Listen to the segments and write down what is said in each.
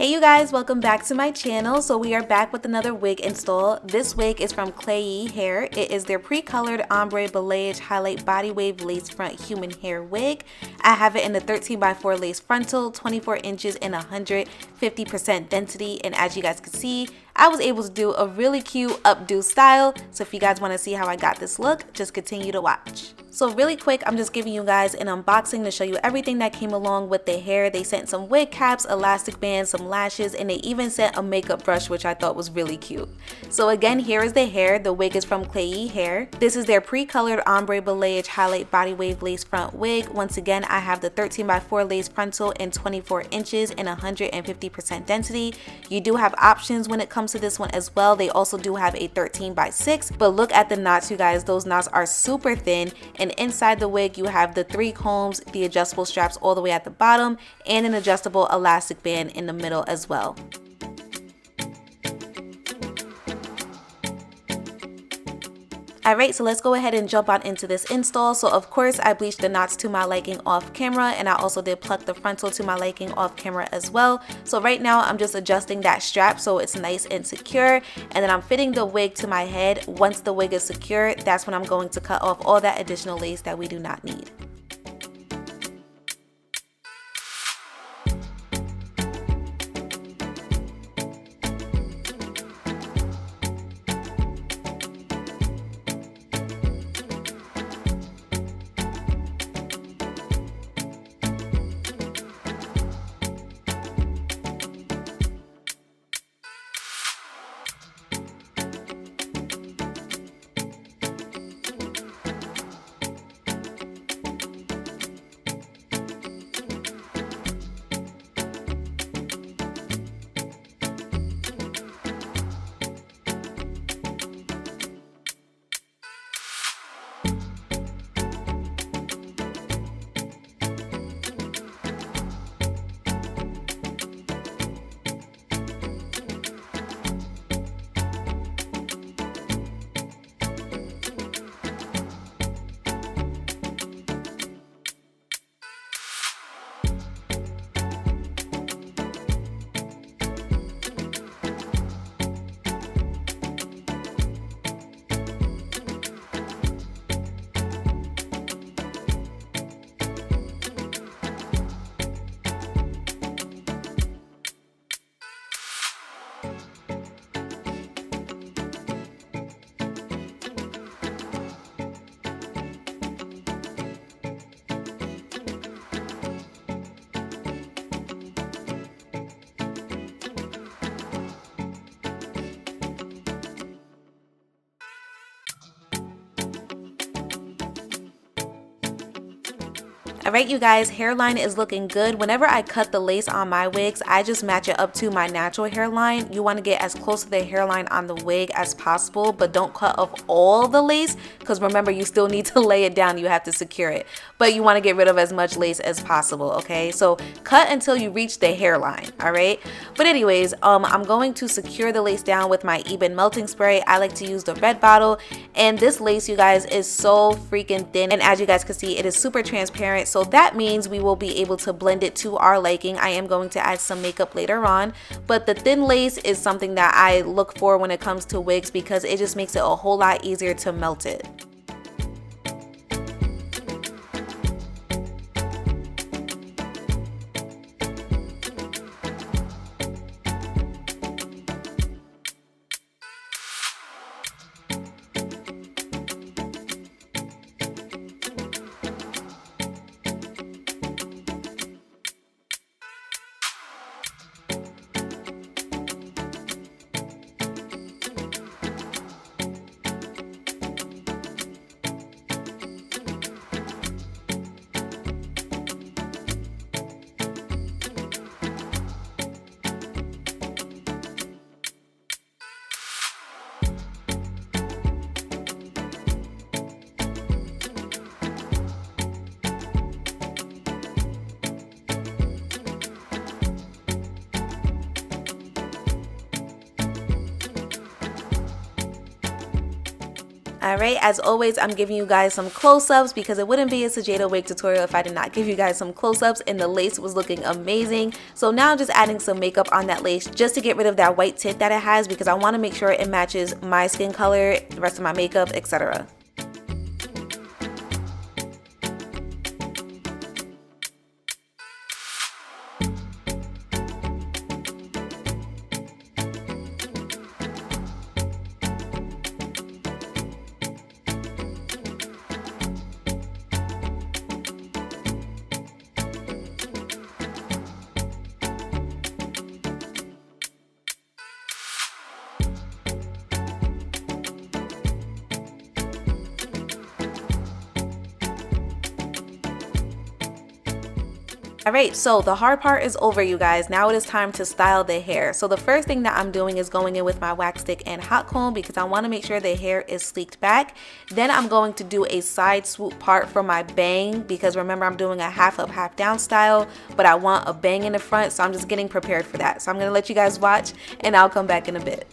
Hey you guys, welcome back to my channel. So we are back with another wig install. This wig is from Klaiyihair. It is their pre-colored ombre balayage highlight body wave lace front human hair wig. I have it in the 13x4 lace frontal, 24 inches and 150% density, and as you guys can see, I was able to do a really cute updo style. So if you guys want to see how I got this look, just continue to watch. So really quick, I'm just giving you guys an unboxing to show you everything that came along with the hair. They sent some wig caps, elastic bands, some lashes, and they even sent a makeup brush, which I thought was really cute. So again, here is the hair. The wig is from Klaiyihair. This is their pre-colored ombre balayage highlight body wave lace front wig. Once again, I have the 13x4 lace frontal in 24 inches and 150% density. You do have options when it comes to this one as well. They also do have a 13x6, but look at the knots, you guys. Those knots are super thin. And inside the wig, you have the 3 combs, the adjustable straps all the way at the bottom, and an adjustable elastic band in the middle as well. Alright, so let's go ahead and jump on into this install. So of course I bleached the knots to my liking off camera, and I also did pluck the frontal to my liking off camera as well. So right now I'm just adjusting that strap so it's nice and secure, and then I'm fitting the wig to my head. Once the wig is secure, that's when I'm going to cut off all that additional lace that we do not need. Alright you guys, hairline is looking good. Whenever I cut the lace on my wigs, I just match it up to my natural hairline. You want to get as close to the hairline on the wig as possible, but don't cut off all the lace, because remember, you still need to lay it down. You have to secure it, but you want to get rid of as much lace as possible, okay? So cut until you reach the hairline, alright? But anyways, I'm going to secure the lace down with my even melting spray. I like to use the red bottle, and this lace, you guys, is so freaking thin, and as you guys can see, it is super transparent. So that means we will be able to blend it to our liking. I am going to add some makeup later on, but the thin lace is something that I look for when it comes to wigs because it just makes it a whole lot easier to melt it. Alright, as always, I'm giving you guys some close-ups because it wouldn't be a SejaydaWig tutorial if I did not give you guys some close-ups, and the lace was looking amazing. So now I'm just adding some makeup on that lace just to get rid of that white tint that it has because I want to make sure it matches my skin color, the rest of my makeup, etc. Alright, so the hard part is over, you guys. Now it is time to style the hair. So the first thing that I'm doing is going in with my wax stick and hot comb because I want to make sure the hair is sleeked back. Then I'm going to do a side swoop part for my bang because remember I'm doing a half up, half down style, but I want a bang in the front, so I'm just getting prepared for that. So I'm going to let you guys watch and I'll come back in a bit.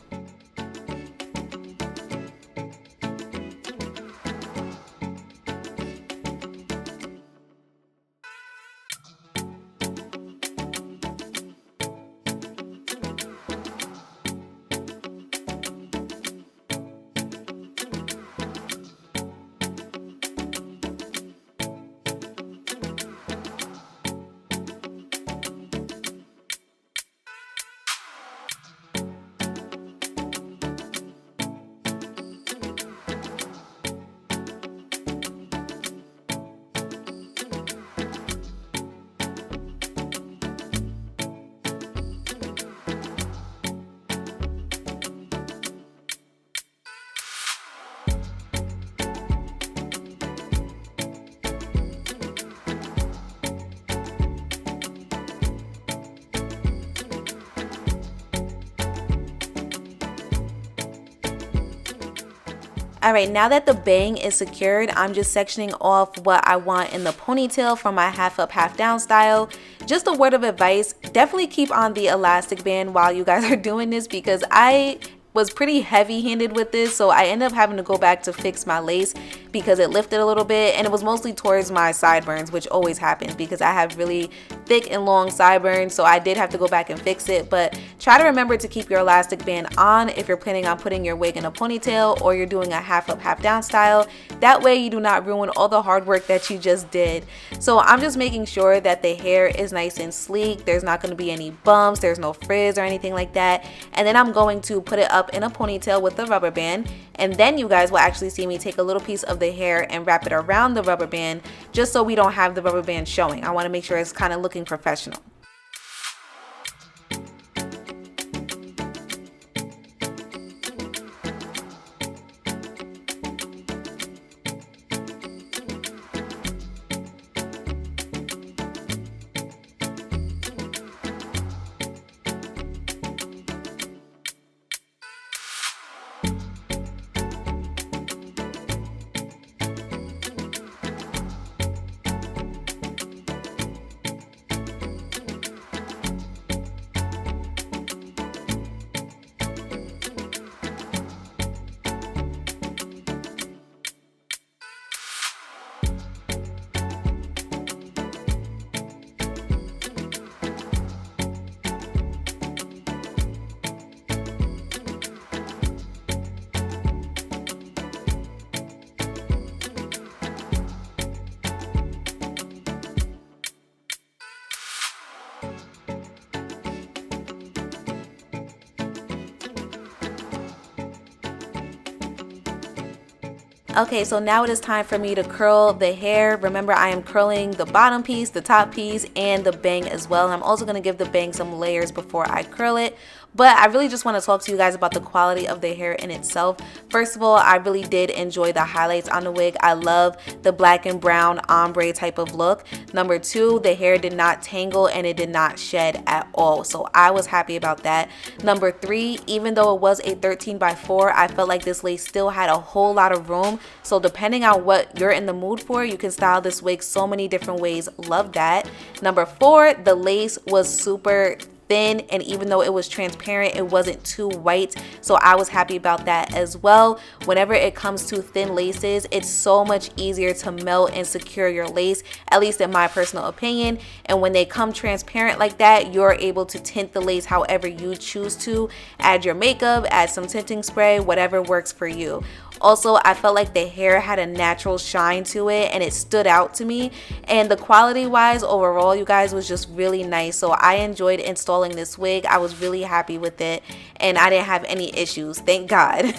Alright, now that the bang is secured, I'm just sectioning off what I want in the ponytail for my half up, half down style. Just a word of advice, definitely keep on the elastic band while you guys are doing this because I was pretty heavy-handed with this, so I ended up having to go back to fix my lace because it lifted a little bit, and it was mostly towards my sideburns, which always happens because I have really thick and long sideburns, so I did have to go back and fix it. But try to remember to keep your elastic band on if you're planning on putting your wig in a ponytail or you're doing a half up, half down style. That way you do not ruin all the hard work that you just did. So I'm just making sure that the hair is nice and sleek, there's not going to be any bumps, there's no frizz or anything like that, and then I'm going to put it up in a ponytail with the rubber band, and then you guys will actually see me take a little piece of the hair and wrap it around the rubber band just so we don't have the rubber band showing. I want to make sure it's kind of looking professional. Okay, so now it is time for me to curl the hair. Remember, I am curling the bottom piece, the top piece, and the bang as well. And I'm also going to give the bang some layers before I curl it. But I really just want to talk to you guys about the quality of the hair in itself. First of all, I really did enjoy the highlights on the wig. I love the black and brown ombre type of look. Number two, the hair did not tangle and it did not shed at all. So I was happy about that. Number three, even though it was a 13x4, I felt like this lace still had a whole lot of room. So depending on what you're in the mood for, you can style this wig so many different ways. Love that. Number four, the lace was super thin, and even though it was transparent, it wasn't too white, so I was happy about that as well. Whenever it comes to thin laces, it's so much easier to melt and secure your lace, at least in my personal opinion. And when they come transparent like that, you're able to tint the lace however you choose to. Add your makeup, add some tinting spray, whatever works for you. Also, I felt like the hair had a natural shine to it and it stood out to me, and the quality wise overall, you guys, was just really nice. So I enjoyed installing this wig. I was really happy with it and I didn't have any issues, thank God.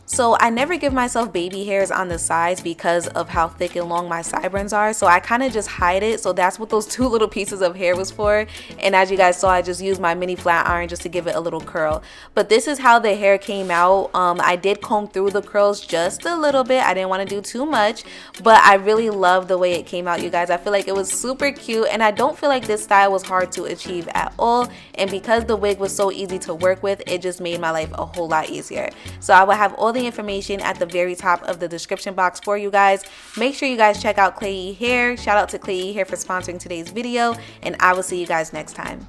So I never give myself baby hairs on the sides because of how thick and long my sideburns are, so I kind of just hide it. So that's what those two little pieces of hair was for. And as you guys saw, I just used my mini flat iron just to give it a little curl. But this is how the hair came out. I did comb through the curls just a little bit. I didn't want to do too much, but I really love the way it came out, you guys. I feel like it was super cute, and I don't feel like this style was hard to achieve at all. And because the wig was so easy to work with, it just made my life a whole lot easier. So I will have all the information at the very top of the description box for you guys. Make sure you guys check out Klaiyi Hair. Shout out to Klaiyi Hair for sponsoring today's video, and I will see you guys next time.